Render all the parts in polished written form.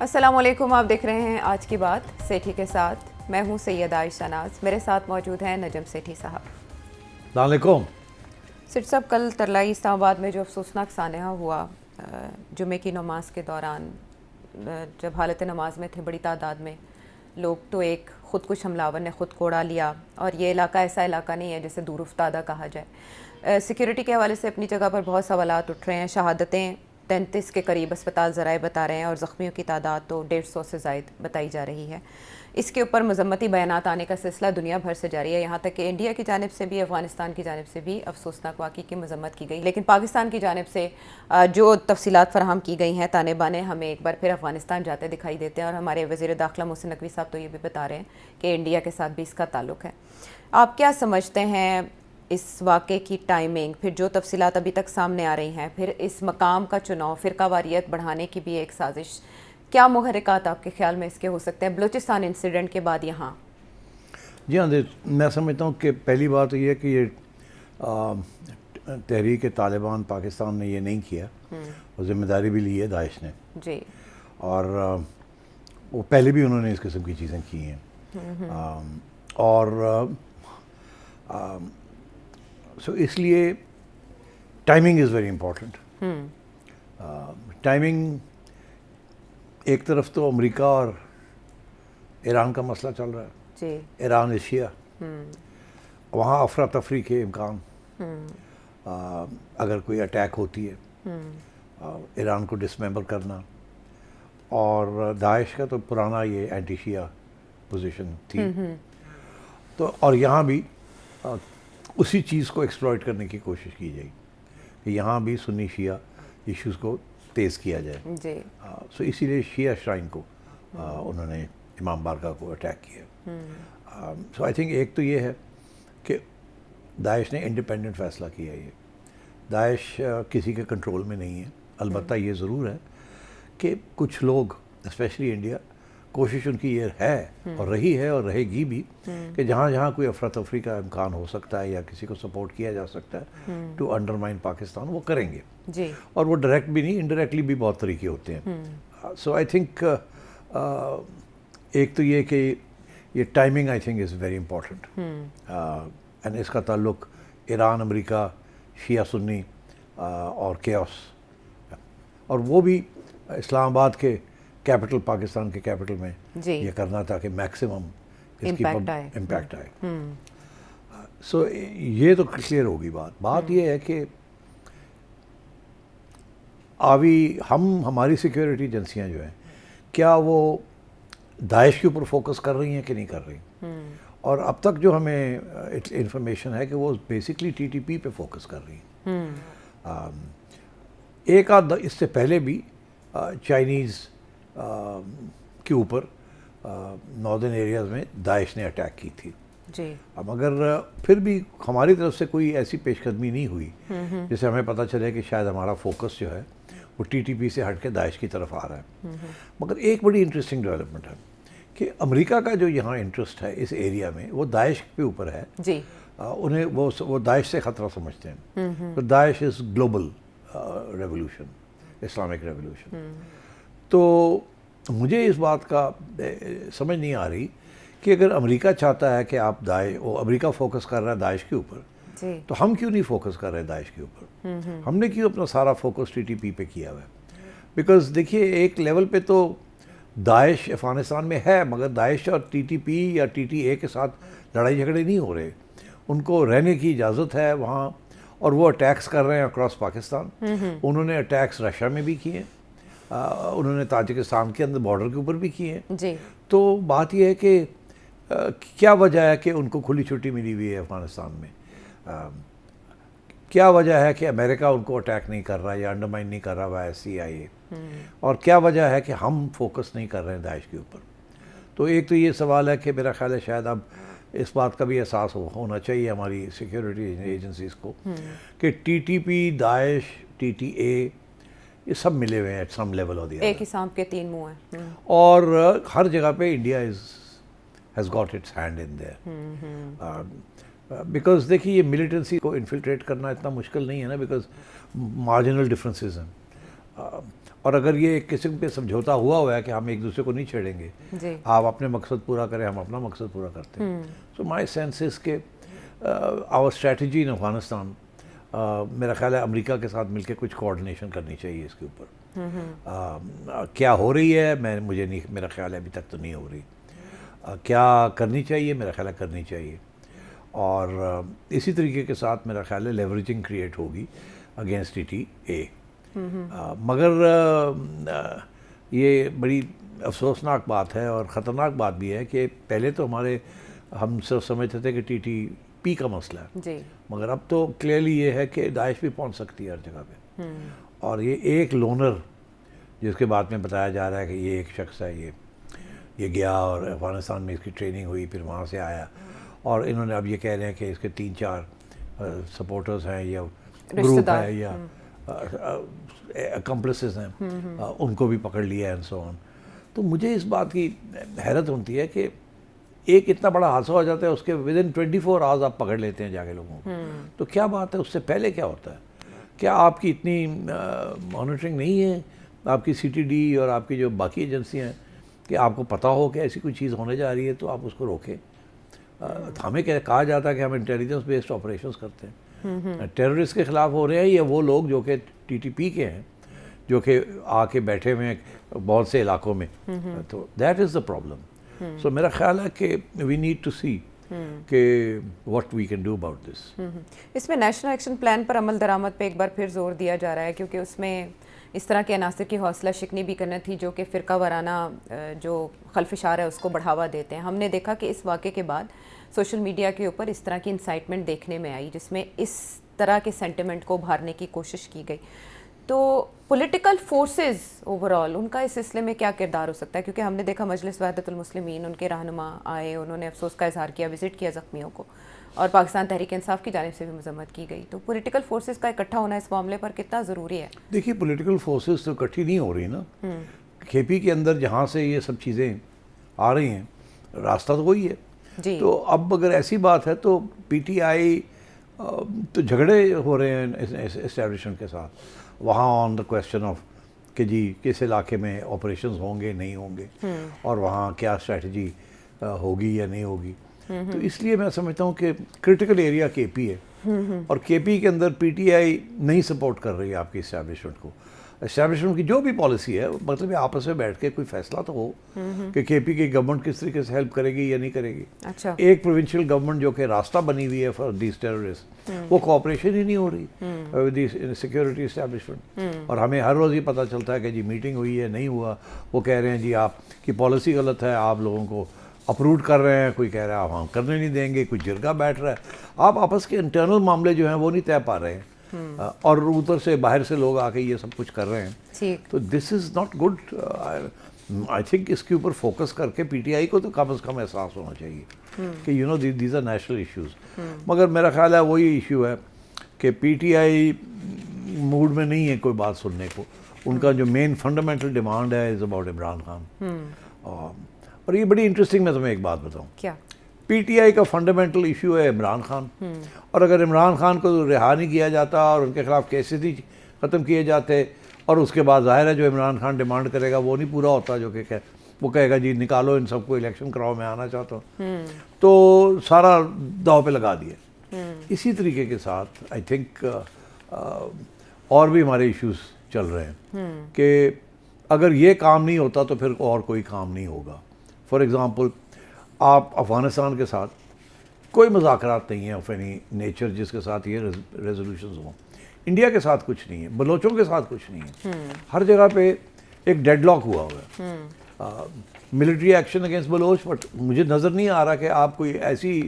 السلام علیکم، آپ دیکھ رہے ہیں آج کی بات سیٹھی کے ساتھ. میں ہوں سید عائشہ ناز، میرے ساتھ موجود ہیں نجم سیٹھی صاحب. السلام علیکم. سیٹھی صاحب، کل ترلائی اسلام آباد میں جو افسوسناک سانحہ ہوا جمعے کی نماز کے دوران، جب حالت نماز میں تھے بڑی تعداد میں لوگ، تو ایک خودکش حملہ نے خود کو اڑا لیا. اور یہ علاقہ ایسا علاقہ نہیں ہے جسے دور افتادہ کہا جائے. سیکیورٹی کے حوالے سے اپنی جگہ پر بہت سوالات اٹھ رہے ہیں. شہادتیں 33 کے قریب اسپتال ذرائع بتا رہے ہیں، اور زخمیوں کی تعداد تو 150 سے زائد بتائی جا رہی ہے. اس کے اوپر مذمتی بیانات آنے کا سلسلہ دنیا بھر سے جاری ہے، یہاں تک کہ انڈیا کی جانب سے بھی، افغانستان کی جانب سے بھی افسوسناک واقعے کی مذمت کی گئی. لیکن پاکستان کی جانب سے جو تفصیلات فراہم کی گئی ہیں، تانے بانے ہمیں ایک بار پھر افغانستان جاتے دکھائی دیتے ہیں. اور ہمارے وزیر داخلہ محسن نقوی صاحب تو یہ بھی بتا رہے ہیں کہ انڈیا کے ساتھ بھی اس کا تعلق ہے. آپ کیا سمجھتے ہیں اس واقعے کی ٹائمنگ، پھر جو تفصیلات ابھی تک سامنے آ رہی ہیں، پھر اس مقام کا چناؤ فرقہ واریت بڑھانے کی بھی ایک سازش، کیا محرکات آپ کے خیال میں اس کے ہو سکتے ہیں بلوچستان انسیڈنٹ کے بعد یہاں؟ جی ہاں، میں سمجھتا ہوں کہ پہلی بات یہ ہے کہ یہ تحریک طالبان پاکستان نے یہ نہیں کیا، اور ذمہ داری بھی لی ہے داعش نے. جی. اور وہ پہلے بھی انہوں نے اس قسم کی چیزیں کی ہیں. اور سو اس لیے ٹائمنگ از ویری امپورٹنٹ. ٹائمنگ، ایک طرف تو امریکہ اور ایران کا مسئلہ چل رہا ہے. جی. ایران ایشیا، وہاں افراتفری کے امکان، اگر کوئی اٹیک ہوتی ہے، ایران کو ڈسممبر کرنا. اور داعش کا تو پرانا یہ اینٹی شیعہ پوزیشن تھی. تو اور یہاں بھی اسی چیز کو ایکسپلائٹ کرنے کی کوشش کی جائے کہ یہاں بھی سنی شیعہ ایشوز کو تیز کیا جائے. جی. سو اسی لیے شیعہ شرائن کو انہوں نے امام بارگاہ کو اٹیک کیا. سو آئی تھنک ایک تو یہ ہے کہ داعش نے انڈیپینڈنٹ فیصلہ کیا. یہ داعش کسی کے کنٹرول میں نہیں ہے. البتہ یہ ضرور ہے کہ کچھ لوگ، اسپیشلی انڈیا، کوشش ان کی یہ ہے اور رہی ہے اور رہے گی بھی کہ جہاں جہاں کوئی افراتفری کا امکان ہو سکتا ہے یا کسی کو سپورٹ کیا جا سکتا ہے ٹو انڈرمائن پاکستان، وہ کریں گے. جی. اور وہ ڈائریکٹ بھی نہیں، انڈائریکٹلی بھی بہت طریقے ہوتے ہیں. سو آئی تھنک ایک تو یہ کہ یہ timing I think is very important. And اس کا تعلق ایران، امریکہ، شیعہ سنی اور کیوس، اور وہ بھی اسلام آباد کے کیپٹل، پاکستان کے کیپٹل میں یہ کرنا تھا کہ میکسیمم اس کی امپیکٹ آئے. سو یہ تو کلیئر ہوگی بات. بات یہ ہے کہ ہماری سیکیورٹی ایجنسیاں جو ہیں، کیا وہ داعش کے اوپر فوکس کر رہی ہیں کہ نہیں کر رہی. اور اب تک جو ہمیں انفارمیشن ہے کہ وہ بیسکلی ٹی ٹی پی پہ فوکس کر رہی ہیں. ایک آدھ اس سے پہلے بھی چائنیز کے اوپر ناردرن ایریاز میں داعش نے اٹیک کی تھی. جی. مگر پھر بھی ہماری طرف سے کوئی ایسی پیش قدمی نہیں ہوئی جس سے ہمیں پتہ چلے کہ شاید ہمارا فوکس جو ہے وہ ٹی ٹی پی سے ہٹ کے داعش کی طرف آ رہا ہے. مگر ایک بڑی انٹرسٹنگ ڈیولپمنٹ ہے کہ امریکہ کا جو یہاں انٹرسٹ ہے اس ایریا میں، وہ داعش کے اوپر ہے. جی. انہیں وہ داعش سے خطرہ سمجھتے ہیں. تو داعش is global revolution, Islamic revolution. تو مجھے اس بات کا سمجھ نہیں آ رہی کہ اگر امریکہ چاہتا ہے کہ آپ امریکہ فوکس کر رہا ہے داعش کے اوپر، تو ہم کیوں نہیں فوکس کر رہے داعش کے اوپر؟ ہم نے کیوں اپنا سارا فوکس ٹی ٹی پی پہ کیا ہوا ہے؟ بیکاز دیکھیے، ایک لیول پہ تو داعش افغانستان میں ہے، مگر داعش اور ٹی ٹی پی یا ٹی ٹی اے کے ساتھ لڑائی جھگڑے نہیں ہو رہے. ان کو رہنے کی اجازت ہے وہاں، اور وہ اٹیکس کر رہے ہیں اکراس پاکستان. انہوں نے اٹیکس رشیا میں بھی کیے ہیں، انہوں نے تاجکستان کے اندر بارڈر کے اوپر بھی کیے ہیں. جی. تو بات یہ ہے کہ کیا وجہ ہے کہ ان کو کھلی چھٹی ملی ہوئی ہے افغانستان میں؟ کیا وجہ ہے کہ امریکہ ان کو اٹیک نہیں کر رہا یا انڈرمائن نہیں کر رہا وہ CIA؟ اور کیا وجہ ہے کہ ہم فوکس نہیں کر رہے ہیں داعش کے اوپر؟ تو ایک تو یہ سوال ہے کہ میرا خیال ہے شاید اب اس بات کا بھی احساس ہونا چاہیے ہماری سیکیورٹی ایجنسیز کو کہ ٹی ٹی پی، داعش، TTA، یہ سب ملے ہوئے ہیں ایٹ سم لیول اور ایک ہی سانپ کے تین منہ ہیں. اور ہر جگہ پہ India has got its hand in there. Because دیکھیے، یہ ملیٹنسی کو انفلٹریٹ کرنا اتنا مشکل نہیں ہے نا، بیکاز مارجنل ڈفرینسز ہیں. اور اگر یہ ایک قسم پہ سمجھوتا ہوا ہے کہ ہم ایک دوسرے کو نہیں چھیڑیں گے, آپ اپنے مقصد پورا کریں, ہم اپنا مقصد پورا کرتے ہیں. سو مائی سینس از کہ آور اسٹریٹجی ان افغانستان, میرا خیال ہے امریکہ کے ساتھ مل کے کچھ کوآرڈینیشن کرنی چاہیے اس کے اوپر. کیا ہو رہی ہے مجھے نہیں, میرا خیال ہے ابھی تک تو نہیں ہو رہی. کیا کرنی چاہیے, میرا خیال ہے کرنی چاہیے. اور اسی طریقے کے ساتھ میرا خیال ہے لیوریجنگ کریٹ ہوگی اگینسٹ TTA. مگر یہ بڑی افسوسناک بات ہے اور خطرناک بات بھی ہے کہ پہلے تو ہم صرف سمجھتے تھے کہ TTP کا مسئلہ ہے, مگر اب تو کلیئرلی یہ ہے کہ داعش بھی پہنچ سکتی ہے ہر جگہ پہ. اور یہ ایک لونر جس کے بعد میں بتایا جا رہا ہے کہ یہ ایک شخص ہے, یہ گیا اور افغانستان میں اس کی ٹریننگ ہوئی, پھر وہاں سے آیا, اور انہوں نے اب یہ کہہ رہے ہیں کہ اس کے 3-4 سپورٹرز ہیں یا گروپ ہے یا اکمپلسز ہیں, ان کو بھی پکڑ لیا ہے اینڈ سو آن. تو مجھے اس بات کی حیرت ہوتی ہے کہ ایک اتنا بڑا حادثہ ہو جاتا ہے, اس کے ودن 24 آورز آپ پکڑ لیتے ہیں جا کے لوگوں کو. تو کیا بات ہے, اس سے پہلے کیا ہوتا ہے؟ کیا آپ کی اتنی مانیٹرنگ نہیں ہے, آپ کی CTD اور آپ کی جو باقی ایجنسیاں ہیں, کہ آپ کو پتہ ہو کہ ایسی کوئی چیز ہونے جا رہی ہے تو آپ اس کو روکیں؟ ہمیں کہا جاتا ہے کہ ہم انٹیلیجنس بیسڈ آپریشنز کرتے ہیں. ٹیررسٹ کے خلاف ہو رہے ہیں یا وہ لوگ جو کہ TTP کے ہیں, جو کہ آ کے بیٹھے ہوئے ہیں بہت سے علاقوں میں. تو دیٹ از دا پرابلم. سو میرا خیال ہے کہ وی نیڈ ٹو سی کہ what we can do about this. اس میں نیشنل ایکشن پلان پر عمل درآمد پہ ایک بار پھر زور دیا جا رہا ہے, کیونکہ اس میں اس طرح کے عناصر کی حوصلہ شکنی بھی کرنا تھی جو کہ فرقہ وارانہ جو خلفشار ہے اس کو بڑھاوا دیتے ہیں. ہم نے دیکھا کہ اس واقعے کے بعد سوشل میڈیا کے اوپر اس طرح کی انسائٹمنٹ دیکھنے میں آئی جس میں اس طرح کے سینٹیمنٹ کو ابھارنے کی کوشش کی گئی. تو پولیٹیکل فورسز اوور آل ان کا اس سلسلے میں کیا کردار ہو سکتا ہے؟ کیونکہ ہم نے دیکھا مجلس وحدت المسلمین, ان کے رہنما آئے, انہوں نے افسوس کا اظہار کیا, وزٹ کیا زخمیوں کو, اور پاکستان تحریک انصاف کی جانب سے بھی مذمت کی گئی. تو پولیٹیکل فورسز کا اکٹھا ہونا اس معاملے پر کتنا ضروری ہے؟ دیکھیے پولیٹیکل فورسز تو اکٹھی نہیں ہو رہی نا. KP کے اندر جہاں سے یہ سب چیزیں آ رہی ہیں, راستہ تو وہی ہے. تو اب اگر ایسی بات ہے تو PTI تو جھگڑے ہو رہے ہیں اسٹیبلشمنٹ کے ساتھ وہاں آن دا کویسچن آف کہ جی کس علاقے میں آپریشنز ہوں گے نہیں ہوں گے, اور وہاں کیا اسٹریٹجی ہوگی یا نہیں ہوگی. تو اس لیے میں سمجھتا ہوں کہ کرٹیکل ایریا KP ہے, اور KP کے اندر PTI نہیں سپورٹ کر رہی ہے آپ کی اسٹیبلشمنٹ کو. اسٹیبلشمنٹ کی جو بھی پالیسی ہے, مطلب آپس میں بیٹھ کے کوئی فیصلہ تو ہو کہ KP کی گورنمنٹ کس طریقے سے ہیلپ کرے گی یا نہیں کرے گی. ایک پروونشل گورنمنٹ جو کہ راستہ بنی ہوئی ہے فار دیز ٹیررسٹ, وہ کوآپریشن ہی نہیں ہو رہی ود سیکورٹی اسٹیبلشمنٹ. اور ہمیں ہر روز یہ پتہ چلتا ہے کہ جی میٹنگ ہوئی ہے, نہیں ہوا, وہ کہہ رہے ہیں جی آپ کی پالیسی غلط ہے, آپ لوگوں کو اپروو کر رہے ہیں, کوئی کہہ رہا ہے آپ ہم کرنے نہیں دیں گے, کوئی جرگہ بیٹھ رہا ہے. آپ آپس کے انٹرنل معاملے جو ہیں وہ نہیں طے پا رہے ہیں, اور ادھر سے باہر سے لوگ آ کے یہ سب کچھ کر رہے ہیں. تو this is not good. I think اس کے اوپر فوکس کر کے PTI کو تو کم از کم احساس ہونا چاہیے کہ you know these are national issues. مگر میرا خیال ہے وہی ایشو ہے کہ PTI موڈ میں نہیں ہے کوئی بات سننے کو. ان کا جو مین فنڈامنٹل ڈیمانڈ ہے از اباؤٹ عمران خان. اور یہ بڑی انٹرسٹنگ, میں تمہیں ایک بات بتاؤں, کیا PTI کا فنڈامنٹل ایشو ہے عمران خان. اور اگر عمران خان کو رہا نہیں کیا جاتا اور ان کے خلاف کیسز ہی ختم کیے جاتے, اور اس کے بعد ظاہر ہے جو عمران خان ڈیمانڈ کرے گا وہ نہیں پورا ہوتا, جو کہ وہ کہے گا جی نکالو ان سب کو, الیکشن کراؤ, میں آنا چاہتا ہوں, تو سارا داؤ پہ لگا دیا. اسی طریقے کے ساتھ آئی تھنک اور بھی ہمارے ایشوز چل رہے ہیں کہ اگر یہ کام نہیں ہوتا تو پھر اور کوئی کام نہیں ہوگا. فار ایگزامپل آپ افغانستان کے ساتھ کوئی مذاکرات نہیں ہیں آف اینی نیچر جس کے ساتھ یہ ریزولوشنز ہوں. انڈیا کے ساتھ کچھ نہیں ہے, بلوچوں کے ساتھ کچھ نہیں ہے. ہر جگہ پہ ایک ڈیڈ لاک ہوا ہوا ہے. Military action against Baloch, but مجھے نظر نہیں آ رہا کہ آپ کوئی ایسی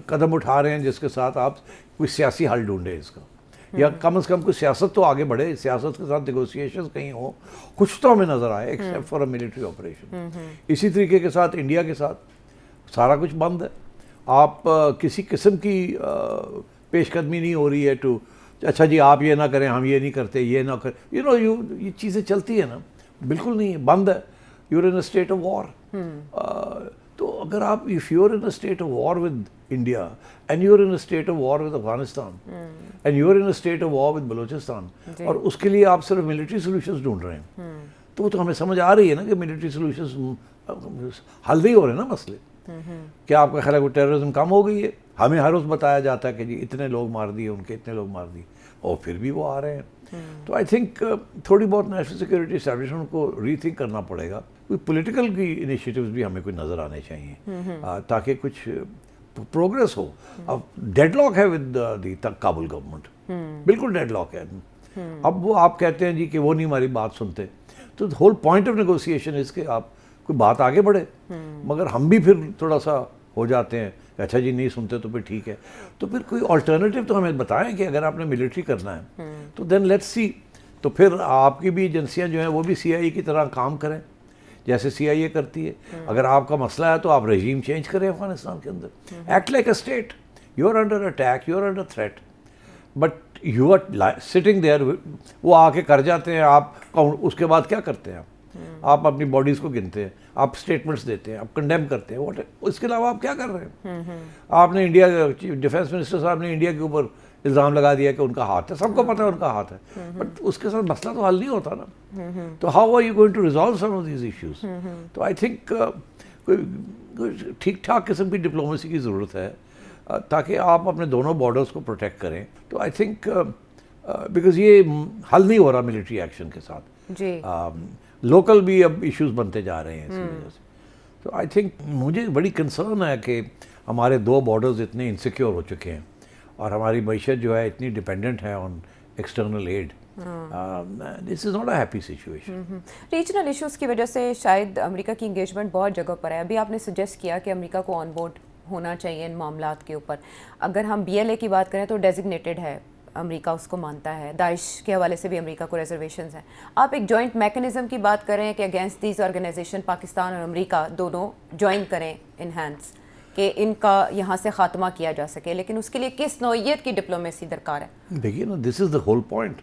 قدم اٹھا رہے ہیں جس کے ساتھ آپ کوئی سیاسی حل ڈھونڈیں اس کا, یا کم از کم کوئی سیاست تو آگے بڑھے, سیاست کے ساتھ نیگوسیشنز کہیں ہوں, کچھ تو ہمیں نظر آئے except for a military operation. اسی طریقے کے ساتھ انڈیا کے ساتھ سارا کچھ بند ہے. آپ کسی قسم کی پیش قدمی نہیں ہو رہی ہے ٹو اچھا جی آپ یہ نہ کریں, ہم یہ نہیں کرتے, یہ نہ کریں, یہ چیزیں چلتی ہیں نا, بالکل نہیں, بند ہے. You are in a state of war. تو اگر آپ if you're in a state of war with India and you're in a state of war with Afghanistan and you're in a state of war with Balochistan اور اس کے لیے آپ صرف military solutions ڈھونڈ رہے ہیں تو ہمیں سمجھ آ رہی ہے نا کہ ملٹری سولوشنز حل نہیں ہو رہے نا مسئلے. کیا آپ کا خیال ہے کوئی ٹیررزم کم ہو گئی ہے؟ ہمیں ہر روز بتایا جاتا ہے کہ جی اتنے لوگ مار دیے ان کے, اتنے لوگ مار دیے, اور پھر بھی وہ آ رہے ہیں. تو آئی تھنک تھوڑی بہت نیشنل سیکورٹی اسٹیبلشمنٹ کو ری تھنک کرنا پڑے گا. کوئی پولیٹیکل کی انیشیٹیوز بھی ہمیں کوئی نظر آنے چاہیے تاکہ کچھ پروگریس ہو. اب ڈیڈ لاک ہے ود دی کابل گورنمنٹ, بالکل ڈیڈ لاک ہے. اب وہ آپ کہتے ہیں جی کہ وہ نہیں ہماری بات سنتے, تو ہول پوائنٹ آف نیگوسیشن اس کے آپ کوئی بات آگے بڑھے. مگر ہم بھی پھر تھوڑا سا ہو جاتے ہیں اچھا جی نہیں سنتے تو پھر ٹھیک ہے, تو پھر کوئی آلٹرنیٹیو تو ہمیں بتائیں کہ اگر آپ نے ملٹری کرنا ہے تو دین لیٹس سی. تو پھر آپ کی بھی ایجنسیاں جو ہیں وہ بھی سی آئی اے کی طرح کام کریں جیسے سی آئی اے کرتی ہے. اگر آپ کا مسئلہ ہے تو آپ رجیم چینج کریں افغانستان کے اندر. Act like a state, you are under attack, you are under threat, but you are sitting there. وہ آ کے کر جاتے ہیں, آپ اس کے بعد کیا کرتے ہیں؟ آپ اپنی باڈیز کو گنتے ہیں, آپ اسٹیٹمنٹس دیتے ہیں, آپ کنڈیم کرتے ہیں, اس کے علاوہ آپ کیا کر رہے ہیں؟ آپ نے انڈیا ڈیفینس منسٹر صاحب نے انڈیا کے اوپر الزام لگا دیا کہ ان کا ہاتھ ہے. سب کو پتہ ہے ان کا ہاتھ ہے, بٹ اس کے ساتھ مسئلہ تو حل نہیں ہوتا نا. تو how are you going to resolve some of these issues? تو آئی تھنک ٹھیک ٹھاک قسم کی ڈپلومیسی کی ضرورت ہے تاکہ آپ اپنے دونوں بارڈرز کو پروٹیکٹ کریں. تو آئی تھنک بیکاز یہ حل نہیں ہو رہا ملٹری ایکشن کے ساتھ, جی لوکل بھی اب ایشوز بنتے جا رہے ہیں اسی وجہ سے. تو آئی تھنک مجھے بڑی کنسرن ہے کہ ہمارے دو بارڈرز اتنے انسیکیور ہو چکے ہیں اور ہماری معیشت جو ہے اتنی ڈپینڈنٹ ہے on external aid. This is not a happy situation. Regional issues کی وجہ سے شاید امریکہ کی انگیجمنٹ بہت جگہ پر ہے. ابھی آپ نے سجیسٹ کیا کہ امریکہ کو آن بورڈ ہونا چاہیے ان معاملات کے اوپر. اگر ہم بی ایل اے کی بات کریں تو ڈیزگنیٹڈ ہے, امریکہ اس کو مانتا ہے. داعش کے حوالے سے بھی امریکہ کو ریزرویشنز ہیں. آپ ایک جوائنٹ میکنزم کی بات کریں کہ اگینسٹ دیز آرگنائزیشن پاکستان اور امریکہ دونوں جوائن کریں ان ہینڈس کہ ان کا یہاں سے خاتمہ کیا جا سکے, لیکن اس کے لیے کس نوعیت کی ڈپلومیسی درکار ہے؟ دیکھیے نا, دس از دا ہول پوائنٹ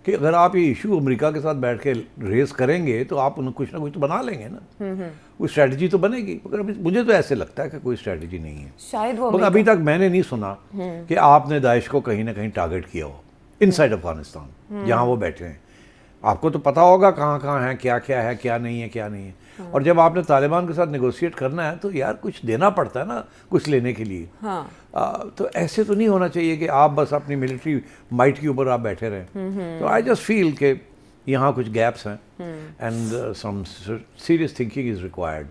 کہ اگر آپ یہ ایشو امریکہ کے ساتھ بیٹھ کے ریز کریں گے تو آپ کچھ نہ کچھ تو بنا لیں گے نا, کوئی اسٹریٹجی تو بنے گی. مگر مجھے تو ایسے لگتا ہے کہ کوئی اسٹریٹجی نہیں ہے شاید وہ. مگر ابھی تک میں نے نہیں سنا کہ آپ نے داعش کو کہیں نہ کہیں ٹارگٹ کیا ہو ان سائڈ افغانستان جہاں وہ بیٹھے ہیں. آپ کو تو پتہ ہوگا کہاں کہاں ہیں, کیا کیا ہے, کیا نہیں ہے, کیا نہیں ہے. اور جب آپ نے طالبان کے ساتھ نیگوشیٹ کرنا ہے تو یار کچھ دینا پڑتا ہے نا کچھ لینے کے لیے. تو ایسے تو نہیں ہونا چاہیے کہ آپ بس اپنی ملٹری مائٹ کے اوپر آپ بیٹھے رہیں. تو آئی جسٹ فیل کہ یہاں کچھ گیپس ہیں and some serious thinking is required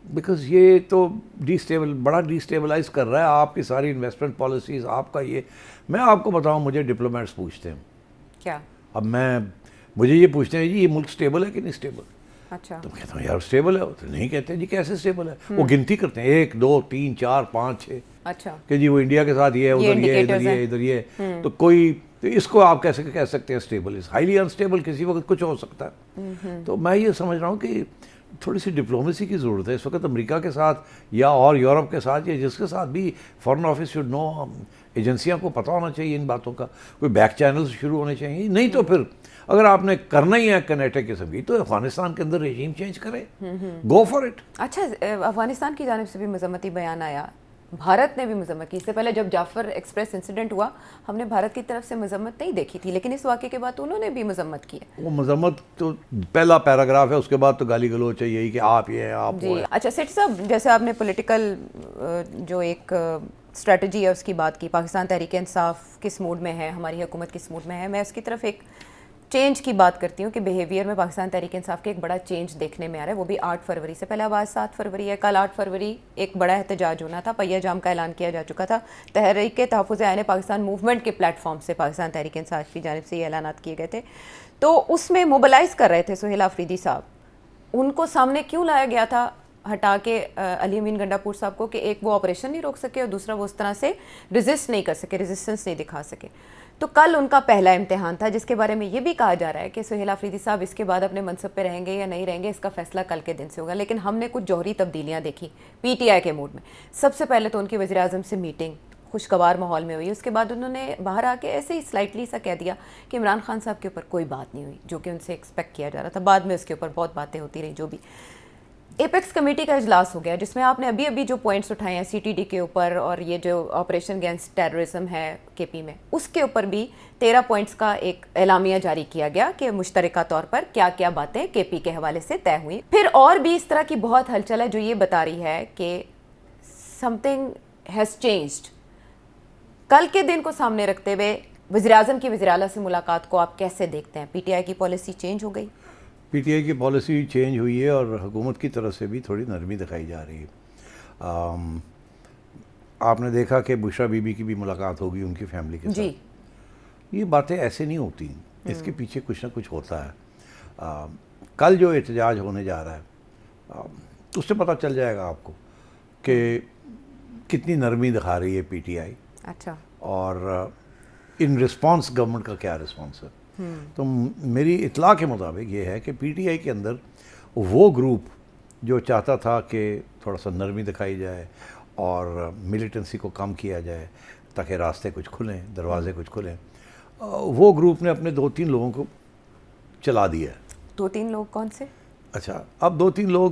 because یہ تو بڑا ڈی اسٹیبلائز کر رہا ہے آپ کی ساری انویسٹمنٹ پالیسیز. آپ کا یہ میں آپ کو بتاؤں, مجھے ڈپلومیٹس پوچھتے ہیں کیا, اب مجھے یہ پوچھتے ہیں جی یہ ملک اسٹیبل ہے کہ نہیں اسٹیبل. اچھا, تو کہتا ہوں یار اسٹیبل ہے. تو نہیں کہتے جی کیسے اسٹیبل ہے. وہ گنتی کرتے ہیں 1 2 3 4 5 6 اچھا کہ جی وہ انڈیا کے ساتھ یہ ہے, ادھر یہ, ادھر یہ, ادھر یہ. تو کوئی تو اس کو آپ کیسے کہہ سکتے ہیں اسٹیبل؟ از ہائیلی انسٹیبل, کسی وقت کچھ ہو سکتا ہے. تو میں یہ سمجھ رہا ہوں کہ تھوڑی سی ڈپلومیسی کی ضرورت ہے اس وقت امریکہ کے ساتھ یا اور یورپ کے ساتھ یا جس کے ساتھ بھی. فارن آفس شوڈ نو, ایجنسیاں کو پتہ ہونا چاہیے ان باتوں کا, کوئی بیک چینلز شروع ہونے چاہیے. نہیں تو پھر اگر آپ نے کرنا ہی ہے کنیٹک قسم کی تو افغانستان کے اندر رجیم چینج کرے, گو فار اٹ. اچھا, افغانستان کی جانب سے بھی مذمتی بیان آیا, بھارت نے بھی مذمت کی. اس سے پہلے جب جعفر ایکسپریس انسیڈنٹ ہوا ہم نے بھارت کی طرف سے مذمت نہیں دیکھی تھی, لیکن اس واقعے کے بعد انہوں نے بھی مذمت کی ہے. وہ مذمت تو پہلا پیراگراف ہے, اس کے بعد تو گالی گلوچ ہے یہی کہ آپ یہ ہیں آپ وہ ہیں. اچھا سیٹھی صاحب, جیسے آپ نے پولیٹیکل جو ایک اسٹریٹجی ہے اس کی بات کی, پاکستان تحریک انصاف کس موڈ میں ہے, ہماری حکومت کس موڈ میں ہے, میں اس کی طرف ایک چینج کی بات کرتی ہوں کہ بیہیویئر میں پاکستان تحریک انصاف کے ایک بڑا چینج دیکھنے میں آ رہا ہے, وہ بھی 8 فروری سے. پہلے آواز 7 فروری ہے, کل 8 فروری ایک بڑا احتجاج ہونا تھا, پہیہ جام کا اعلان کیا جا چکا تھا. تحریک تحفظ عین پاکستان موومنٹ کے پلیٹ فارم سے پاکستان تحریک انصاف کی جانب سے یہ اعلانات کیے گئے تھے. تو اس میں موبلائز کر رہے تھے سہیل آفریدی صاحب, ان کو سامنے کیوں لایا گیا تھا ہٹا کے علی امین گنڈا پور صاحب کو کہ ایک وہ آپریشن نہیں روک سکے اور دوسرا وہ اس طرح سے ریزسٹ نہیں کر سکے, ریزسٹنس نہیں دکھا سکے. تو کل ان کا پہلا امتحان تھا جس کے بارے میں یہ بھی کہا جا رہا ہے کہ سہیل آفریدی صاحب اس کے بعد اپنے منصب پہ رہیں گے یا نہیں رہیں گے, اس کا فیصلہ کل کے دن سے ہوگا. لیکن ہم نے کچھ جوہری تبدیلیاں دیکھی پی ٹی آئی کے موڈ میں. سب سے پہلے تو ان کی وزیر اعظم سے میٹنگ خوشگوار ماحول میں ہوئی, اس کے بعد انہوں نے باہر آ کے ایسے ہی سلائٹلی سا کہہ دیا کہ عمران خان صاحب کے اوپر کوئی بات نہیں ہوئی, جو کہ ان سے ایکسپیکٹ کیا جا رہا تھا. بعد میں اس کے اوپر بہت باتیں ہوتی رہیں جو بھی. ایپیکس کمیٹی کا اجلاس ہو گیا جس میں آپ نے ابھی ابھی جو پوائنٹس اٹھائے ہیں سی ٹی ڈی کے اوپر اور یہ جو آپریشن اگینسٹ ٹیررزم ہے کے پی میں، اس کے اوپر بھی 13 پوائنٹس کا ایک اعلامیہ جاری کیا گیا کہ مشترکہ طور پر کیا کیا باتیں کے پی کے حوالے سے طے ہوئیں. پھر اور بھی اس طرح کی بہت ہلچل ہے جو یہ بتا رہی ہے کہ سم تھنگ ہیز چینجڈ. کل کے دن کو سامنے رکھتے ہوئے وزیراعظم کی وزیراعلیٰ سے ملاقات کو آپ کیسے دیکھتے ہیں؟ پی ٹی آئی کی پالیسی چینج ہو گئی؟ پی ٹی آئی کی پالیسی چینج ہوئی ہے اور حکومت کی طرف سے بھی تھوڑی نرمی دکھائی جا رہی ہے. آپ نے دیکھا کہ بشرا بی بی کی بھی ملاقات ہوگی ان کی فیملی کے جی. ساتھ. یہ باتیں ایسے نہیں ہوتی، اس کے پیچھے کچھ نہ کچھ ہوتا ہے. کل جو احتجاج ہونے جا رہا ہے اس سے پتہ چل جائے گا آپ کو کہ کتنی نرمی دکھا رہی ہے پی ٹی آئی. اچھا. اور ان رسپانس گورنمنٹ کا کیا رسپانس ہے. تو میری اطلاع کے مطابق یہ ہے کہ پی ٹی آئی کے اندر وہ گروپ جو چاہتا تھا کہ تھوڑا سا نرمی دکھائی جائے اور ملیٹنسی کو کم کیا جائے تاکہ راستے کچھ کھلیں، دروازے کچھ کھلیں، وہ گروپ نے اپنے 2-3 لوگوں کو چلا دیا ہے. 2-3 لوگ کون سے؟ اچھا، اب 2-3 لوگ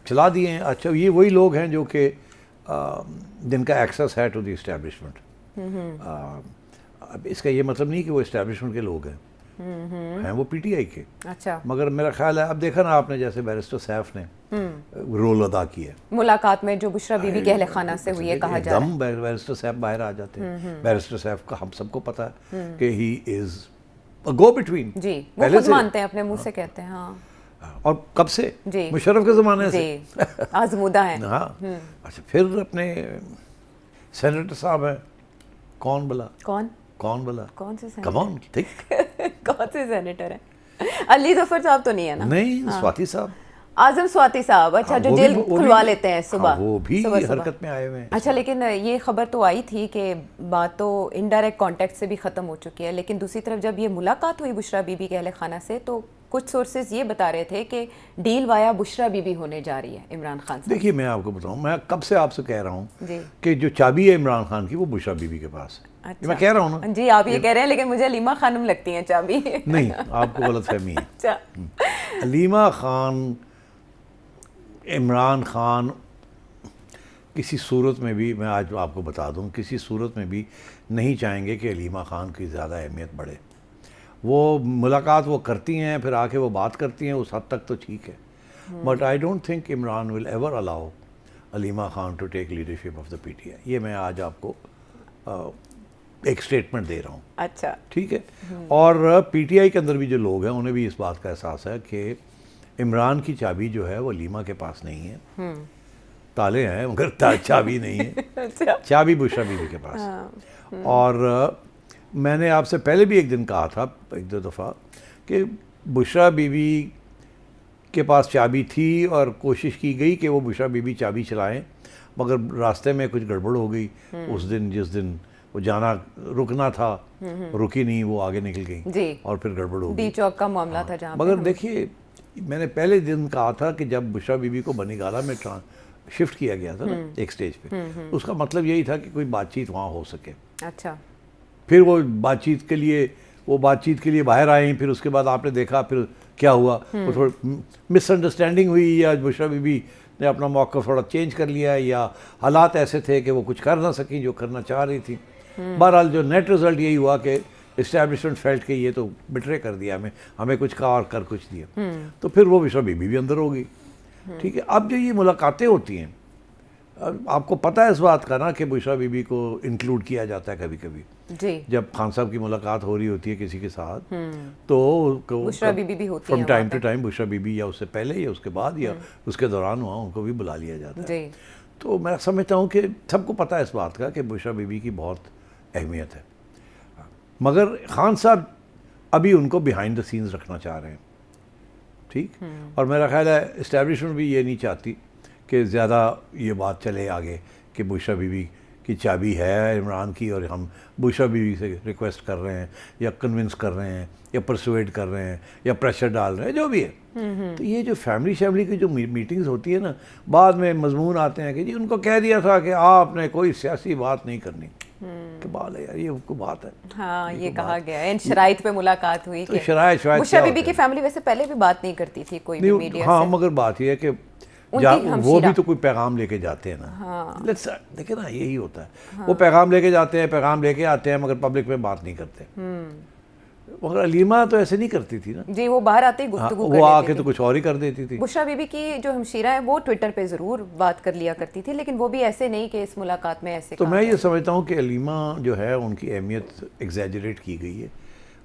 چلا دیے ہیں. اچھا، یہ وہی لوگ ہیں جو کہ جن کا ایکسیس ہے ٹو دی اسٹیبلشمنٹ. اب اس کا یہ مطلب نہیں کہ وہ اسٹیبلشمنٹ کے لوگ ہیں وہ پی ٹی آئی کے. اچھا. مگر میرا خیال ہے اب دیکھا نا آپ نے جیسے بیرسٹر سیف نے رول ادا کیا ملاقات میں جو بشرا بی بی کے اہل خانہ سے ہوئی ہے، کہا جا رہا ہے بیرسٹر صاحب باہر آ جاتے ہیں. بیرسٹر صاحب کا ہم سب کو پتہ ہے کہ ہی از اے گو بٹوین. جی، وہ خود مانتے ہیں، اپنے منہ سے کہتے ہیں. ہاں. اور کب سے؟ جی. مشرف کے زمانے سے. جی، آزمودہ ہیں. ہاں. اچھا، پھر اپنے سینیٹر صاحب ہیں. کون بلا؟ کون بلا؟ کون سے کم آن ٹھیک. کون سے سینیٹر ہیں؟ علی ظفر صاحب تو نہیں ہے نا؟ نہیں، سواتی صاحب. اعظم سواتی صاحب. اچھا، جو جیل کھلوا لیتے ہیں صبح. وہ بھی حرکت میں آئے ہوئے ہیں. اچھا، لیکن یہ خبر تو آئی تھی کہ بات تو انڈائریکٹ کانٹیکٹ سے بھی ختم ہو چکی ہے، لیکن دوسری طرف جب یہ ملاقات ہوئی بشرا بی بی کے اہل خانہ سے تو کچھ سورسز یہ بتا رہے تھے کہ ڈیل وایا بشرا بی بی ہونے جا رہی ہے عمران خان سے. دیکھیے، میں آپ کو بتاؤں، میں کب سے آپ سے کہہ رہا ہوں کہ جو چابی ہے عمران خان کی وہ بشرا بی بی کے پاس ہے. میں کہہ رہا ہوں نا. جی، آپ یہ کہہ رہے ہیں، لیکن مجھے علیمہ خانم لگتی ہیں چابی. نہیں، آپ کو غلط فہمی ہے. اچھا. علیمہ خان، عمران خان کسی صورت میں بھی، میں آج آپ کو بتا دوں، کسی صورت میں بھی نہیں چاہیں گے کہ علیمہ خان کی زیادہ اہمیت بڑھے. وہ ملاقات وہ کرتی ہیں، پھر آ کے وہ بات کرتی ہیں، اس حد تک تو ٹھیک ہے. But I don't think Imran will ever allow Aleema Khan to take leadership of the P T I. یہ میں آج آپ کو ایک اسٹیٹمنٹ دے رہا ہوں. اچھا، ٹھیک ہے. اور پی ٹی آئی کے اندر بھی جو لوگ ہیں انہیں بھی اس بات کا احساس ہے کہ عمران کی چابی جو ہے وہ علیمہ کے پاس نہیں ہے. تالے ہیں مگر چابی نہیں ہے. چابی بشرا بی بی کے پاس. اور میں نے آپ سے پہلے بھی ایک دن کہا تھا، 1-2 دفعہ، کہ بشرا بی بی کے پاس چابی تھی اور کوشش کی گئی کہ وہ بشرا بی بی چابی چلائیں، مگر راستے میں کچھ گڑبڑ ہو گئی. اس دن جس دن وہ جانا رکنا تھا رکی نہیں، وہ آگے نکل گئی اور پھر گڑبڑ ہو گئی. ڈی چوک کا معاملہ تھا جہاں. مگر دیکھیے، میں نے پہلے دن کہا تھا کہ جب بشرا بی بی کو بنی گالہ میں شفٹ کیا گیا تھا نا ایک سٹیج پہ، اس کا مطلب یہی تھا کہ کوئی بات چیت وہاں ہو سکے. اچھا. پھر وہ بات چیت کے لیے باہر آئیں. پھر اس کے بعد آپ نے دیکھا پھر کیا ہوا، وہ تھوڑی مس انڈرسٹینڈنگ ہوئی، یا بشرا بی بی نے اپنا موقف تھوڑا چینج کر لیا، یا حالات ایسے تھے کہ وہ کچھ کر نہ سکیں جو کرنا چاہ رہی تھی. بہرحال جو نیٹ رزلٹ یہی ہوا کہ اسٹیبلشمنٹ فیلٹ کہ یہ تو بٹرے کر دیا ہمیں کچھ کہا اور کر کچھ دیا. تو پھر وہ بشرا بی بی بھی اندر ہو گئی. ٹھیک ہے. اب جو یہ ملاقاتیں ہوتی ہیں، آپ کو پتہ ہے اس بات کا نا کہ بشرا بی بی کو انکلوڈ کیا جاتا ہے کبھی کبھی. جی. جب خان صاحب کی ملاقات ہو رہی ہوتی ہے کسی کے ساتھ تو بشرا بی بی بھی ہوتی ہے from time to time, Bushra Bibi یا اس سے پہلے یا اس کے بعد یا اس کے دوران وہاں ان کو بھی بلا لیا جاتا ہے. جی. تو میں سمجھتا ہوں کہ سب کو پتہ ہے اس بات کا کہ بشرا بی بی کی بہت اہمیت ہے. مگر خان صاحب ابھی ان کو بیہائنڈ دا سینز رکھنا چاہ رہے ہیں. ٹھیک. اور میرا خیال ہے اسٹیبلشمنٹ بھی یہ نہیں چاہتی کہ زیادہ یہ بات چلے آگے کہ بشرا بی بی کی چابی ہے عمران کی اور ہم بشرا بی بی سے ریکویسٹ کر رہے ہیں یا کنونس کر رہے ہیں یا پرسویٹ کر رہے ہیں یا پریشر ڈال رہے ہیں، جو بھی ہے. تو یہ جو فیملی کی جو میٹنگز ہوتی ہے نا، بعد میں مضمون آتے ہیں کہ جی ان کو کہہ دیا تھا کہ آپ نے کوئی سیاسی بات نہیں کرنی. بال ہے یار، یہ کوئی بات ہے؟ ہاں یہ کہا گیا ہے ان شرائط پہ ملاقات ہوئی کہ شرائط بشرا بی بی کی فیملی ویسے پہلے بھی بات نہیں کرتی تھی کوئی بھی میڈیا ہاں، سے. مگر بات یہ ہے کہ وہ بھی تو کوئی پیغام لے کے جاتے ہیں نا. دیکھیں نا یہی ہوتا ہے، وہ پیغام لے کے جاتے ہیں، پیغام لے کے آتے ہیں، مگر پبلک میں بات نہیں کرتے. مگر علیمہ تو ایسے نہیں کرتی تھی نا جی، وہ باہر آتے ہی گفتگو کر وہ آ لیتی کے تھی. تو کچھ اور ہی کر دیتی تھی. بشرا بی بی کی جو ہمشیرہ ہیں وہ ٹویٹر پہ ضرور بات کر لیا کرتی تھی، لیکن وہ بھی ایسے نہیں کہ اس ملاقات میں ایسے. تو میں یہ سمجھتا ہوں کہ علیمہ جو ہے ان کی اہمیت ایگزیجریٹ کی گئی ہے،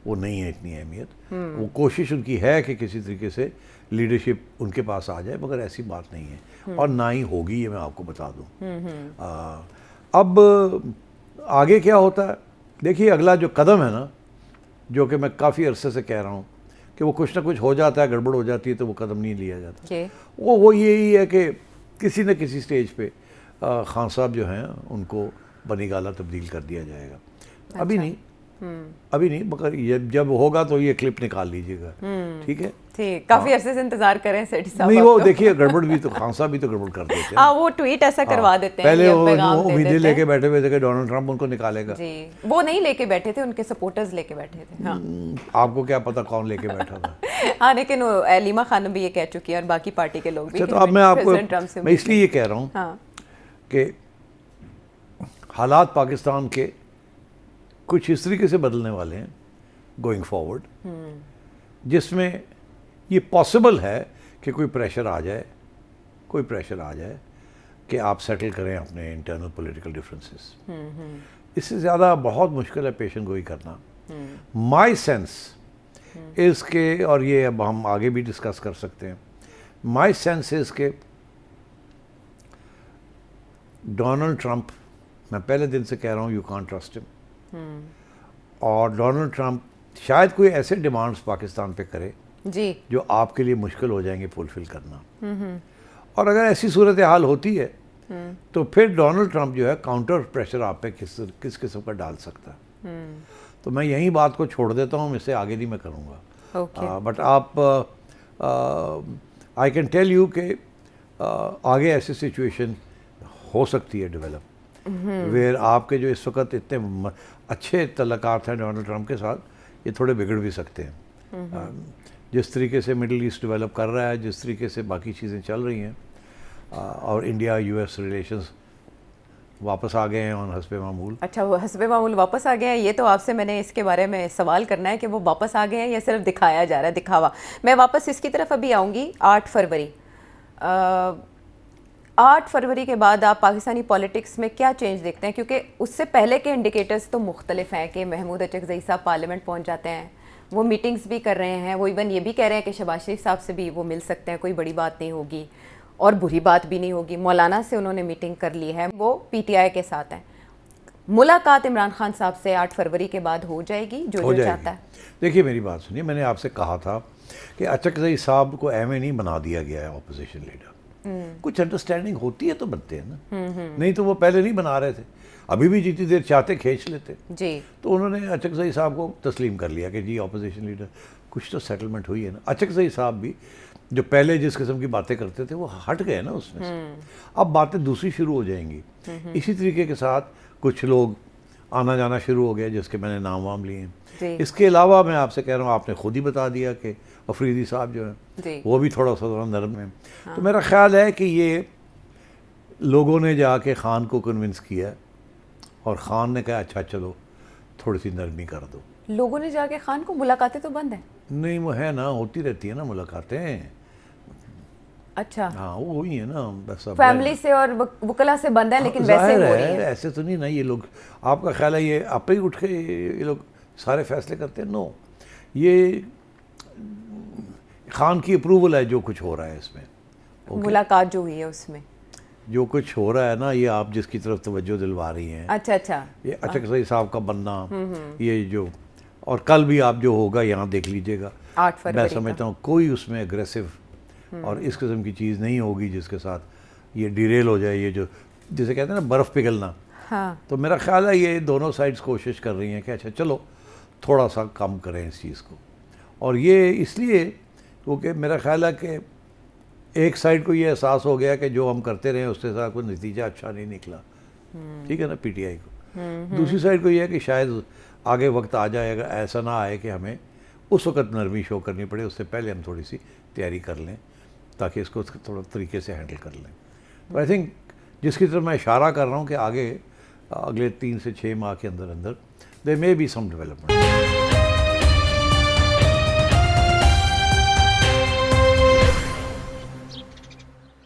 وہ نہیں ہے اتنی اہمیت. وہ کوشش ان کی ہے کہ کسی طریقے سے لیڈرشپ ان کے پاس آ جائے، مگر ایسی بات نہیں ہے اور نہ ہی ہوگی، یہ میں آپ کو بتا دوں. اب آگے کیا ہوتا ہے دیکھیے، اگلا جو قدم ہے نا، جو کہ میں کافی عرصے سے کہہ رہا ہوں کہ وہ کچھ نہ کچھ ہو جاتا ہے، گڑبڑ ہو جاتی ہے تو وہ قدم نہیں لیا جاتا. وہ یہی ہے کہ کسی نہ کسی سٹیج پہ خان صاحب جو ہیں ان کو بنی گالہ تبدیل کر دیا جائے گا. ابھی نہیں مگر جب ہوگا تو یہ کلپ نکال لیجیے گا. ٹھیک ہے، کافی عرصے سے انتظار کریں سیٹھی صاحب. نہیں وہ دیکھیے گڑبڑ بھی تو خان صاحب بھی تو گڑبڑ کر دیتے ہیں. ہاں وہ ٹویٹ ایسا کروا دیتے ہیں، پہلے وہ امیدیں لے کے بیٹھے ہوئے تھے کہ ڈونلڈ ٹرمپ ان کو نکالے گا. جی وہ نہیں لے کے بیٹھے تھے، ان کے سپورٹرز لے کے بیٹھے تھے. ہاں آپ کو کیا پتا کون لے کے بیٹھا تھا. ہاں لیکن علیمہ خانم بھی یہ کہہ چکی ہے اور باقی پارٹی کے لوگ بھی. تو اب میں آپ کو میں اس لیے یہ کہہ رہا ہوں کہ حالات پاکستان کے کچھ اس طریقے سے بدلنے والے ہیں گوئنگ فارورڈ، جس میں یہ پاسبل ہے کہ کوئی پریشر آ جائے کہ آپ سیٹل کریں اپنے انٹرنل پولیٹیکل ڈفرینسز. اس سے زیادہ بہت مشکل ہے پیشن گوئی کرنا. مائی سینس از کہ، اور یہ اب ہم آگے بھی ڈسکس کر سکتے ہیں، مائی سینس از کہ ڈونلڈ ٹرمپ، میں پہلے دن سے کہہ رہا ہوں یو کانٹ ٹرسٹ ہم، اور ڈونلڈ ٹرمپ شاید کوئی ایسے ڈیمانڈز پاکستان پہ کرے جی جو آپ کے لیے مشکل ہو جائیں گے فلفل کرنا. اور اگر ایسی صورتحال ہوتی ہے تو پھر ڈونلڈ ٹرمپ جو ہے کاؤنٹر پریشر آپ پہ کس قسم کا ڈال سکتا ہے. تو میں یہی بات کو چھوڑ دیتا ہوں، اس سے آگے نہیں میں کروں گا. بٹ آپ آئی کین ٹیل یو کہ آگے ایسی سچویشن ہو سکتی ہے ڈیولپ، ویر آپ کے جو اس وقت اتنے اچھے تعلقات ہیں ڈونلڈ ٹرمپ کے ساتھ، یہ تھوڑے بگڑ بھی سکتے ہیں. جس طریقے سے مڈل ایسٹ ڈیولپ کر رہا ہے، جس طریقے سے باقی چیزیں چل رہی ہیں، اور انڈیا یو ایس ریلیشنز واپس آ گئے ہیں اور حسب معمول. اچھا وہ حسب معمول واپس آ گئے ہیں. یہ تو آپ سے میں نے اس کے بارے میں سوال کرنا ہے کہ وہ واپس آ گئے ہیں یا صرف دکھایا جا رہا ہے، دکھاوا. میں واپس اس کی طرف ابھی آؤں گی. 8 فروری 8 فروری کے بعد آپ پاکستانی پولیٹکس میں کیا چینج دیکھتے ہیں؟ کیونکہ اس سے پہلے کے انڈیکیٹرز تو مختلف ہیں کہ محمود اچکزئی صاحب پارلیمنٹ پہنچ جاتے ہیں، وہ میٹنگز بھی کر رہے ہیں، وہ ایون یہ بھی کہہ رہے ہیں کہ شہباز شریف صاحب سے بھی وہ مل سکتے ہیں، کوئی بڑی بات نہیں ہوگی اور بری بات بھی نہیں ہوگی. مولانا سے انہوں نے میٹنگ کر لی ہے، وہ پی ٹی آئی کے ساتھ ہیں. ملاقات عمران خان صاحب سے 8 فروری کے بعد ہو جائے گی جو چاہتا ہے؟ دیکھیے میری بات سنیے، میں نے آپ سے کہا تھا کہ اچکزئی صاحب کو ایم اے نہیں بنا دیا گیا ہے اپوزیشن لیڈر. کچھ انڈرسٹینڈنگ ہوتی ہے تو بنتے ہیں نا، نہیں تو وہ پہلے نہیں بنا رہے تھے. ابھی بھی جتنی دیر چاہتے کھینچ لیتے. جی تو انہوں نے اچکزئی صاحب کو تسلیم کر لیا کہ جی اپوزیشن لیڈر، کچھ تو سیٹلمنٹ ہوئی ہے نا. اچکزئی صاحب بھی جو پہلے جس قسم کی باتیں کرتے تھے وہ ہٹ گئے نا اس میں سے. اب باتیں دوسری شروع ہو جائیں گی. اسی طریقے کے ساتھ کچھ لوگ آنا جانا شروع ہو گیا جس کے میں نے نام وام لیے ہیں. اس کے علاوہ میں آپ سے کہہ رہا ہوں، آپ نے خود ہی بتا دیا کہ افریدی صاحب جو ہیں وہ بھی تھوڑا سا نرم ہیں. تو میرا خیال ہے کہ یہ لوگوں نے جا کے خان کو کنونس کیا اور خان نے کہا اچھا چلو تھوڑی سی نرمی کر دو. لوگوں نے جا کے خان کو، ملاقاتیں تو بند ہیں. نہیں وہ ہے نا، ہوتی رہتی ہے نا ملاقاتیں. اچھا ہاں وہ وہی ہے نا، بس فیملی سے اور وکلا سے بند ہے، لیکن ویسے ہو رہی ہے. ایسے تو نہیں نا یہ لوگ. آپ کا خیال ہے یہ آپ ہی اٹھ کے یہ لوگ سارے فیصلے کرتے ہیں؟ نو، یہ خان کی اپروول ہے جو کچھ ہو رہا ہے اس میں. ملاقات جو ہوئی ہے اس میں جو کچھ ہو رہا ہے نا، یہ آپ جس کی طرف توجہ دلوا رہی ہیں. اچھا یہ اچکزئی صاحب کا بننا، یہ جو، اور کل بھی آپ جو ہوگا یہاں دیکھ لیجئے گا. 8 فروری میں سمجھتا ہوں کوئی اس میں اگریسو اور اس قسم کی چیز نہیں ہوگی جس کے ساتھ یہ ڈیریل ہو جائے. یہ جو جسے کہتے ہیں نا برف پگھلنا، تو میرا خیال ہے یہ دونوں سائڈز کوشش کر رہی ہیں کہ اچھا چلو تھوڑا سا کم کریں اس چیز کو. اور یہ اس لیے کیونکہ میرا خیال ہے کہ ایک سائڈ کو یہ احساس ہو گیا کہ جو ہم کرتے رہے اس کے ساتھ کوئی نتیجہ اچھا نہیں نکلا. ٹھیک ہے نا، پی ٹی آئی کو. دوسری سائڈ کو یہ ہے کہ شاید آگے وقت آ جائے گا، ایسا نہ آئے کہ ہمیں اس وقت نرمی شو کرنی پڑے، اس سے پہلے ہم تھوڑی سی تیاری کر لیں تاکہ اس کو تھوڑا طریقے سے ہینڈل کر لیں. تو آئی تھنک جس کی طرف میں اشارہ کر رہا ہوں کہ آگے اگلے 3 سے 6 ماہ کے اندر اندر دیر مے بی سم ڈیولپمنٹ.